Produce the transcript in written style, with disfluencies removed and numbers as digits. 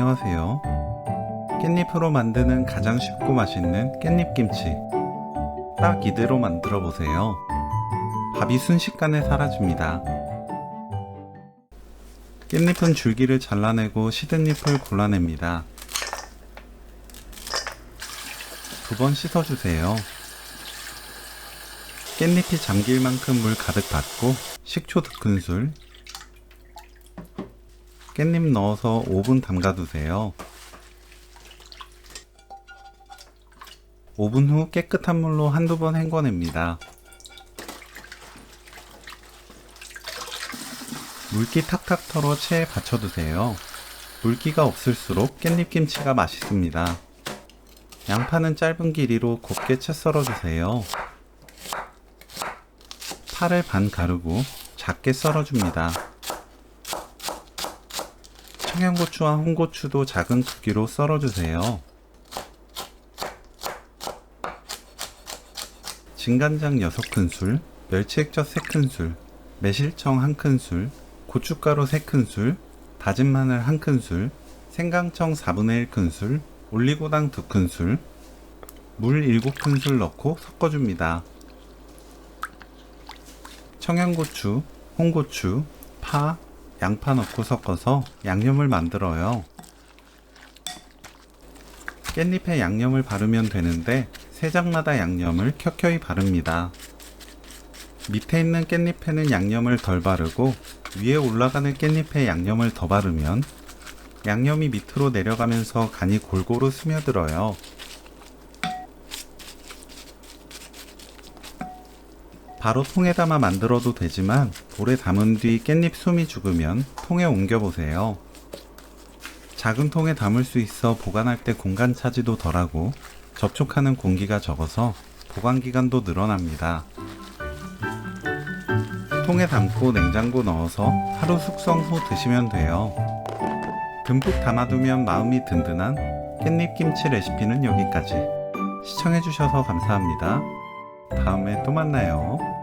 안녕하세요. 깻잎으로 만드는 가장 쉽고 맛있는 깻잎김치. 딱 이대로 만들어 보세요. 밥이 순식간에 사라집니다. 깻잎은 줄기를 잘라내고 시든 잎을 골라냅니다. 2번 씻어주세요. 깻잎이 잠길 만큼 물 가득 받고 식초 2큰술, 깻잎 넣어서 5분 담가두세요. 5분 후 깨끗한 물로 한두 번 헹궈냅니다. 물기 탁탁 털어 체에 받쳐두세요. 물기가 없을수록 깻잎김치가 맛있습니다. 양파는 짧은 길이로 곱게 채 썰어주세요. 파를 반 가르고 작게 썰어줍니다. 청양고추와 홍고추도 작은 크기로 썰어주세요. 진간장 6큰술, 멸치액젓 3큰술, 매실청 1큰술, 고춧가루 3큰술, 다진 마늘 1큰술, 생강청 4분의 1큰술, 올리고당 2큰술, 물 7큰술 넣고 섞어줍니다. 청양고추, 홍고추, 파, 양파 넣고 섞어서 양념을 만들어요. 깻잎에 양념을 바르면 되는데 3장마다 양념을 켜켜이 바릅니다. 밑에 있는 깻잎에는 양념을 덜 바르고 위에 올라가는 깻잎에 양념을 더 바르면 양념이 밑으로 내려가면서 간이 골고루 스며들어요. 바로 통에 담아 만들어도 되지만 오래 담은 뒤 깻잎 숨이 죽으면 통에 옮겨보세요. 작은 통에 담을 수 있어 보관할 때 공간 차지도 덜하고 접촉하는 공기가 적어서 보관기간도 늘어납니다. 통에 담고 냉장고 넣어서 하루 숙성 후 드시면 돼요. 듬뿍 담아두면 마음이 든든한 깻잎김치 레시피는 여기까지. 시청해주셔서 감사합니다. 다음에 또 만나요.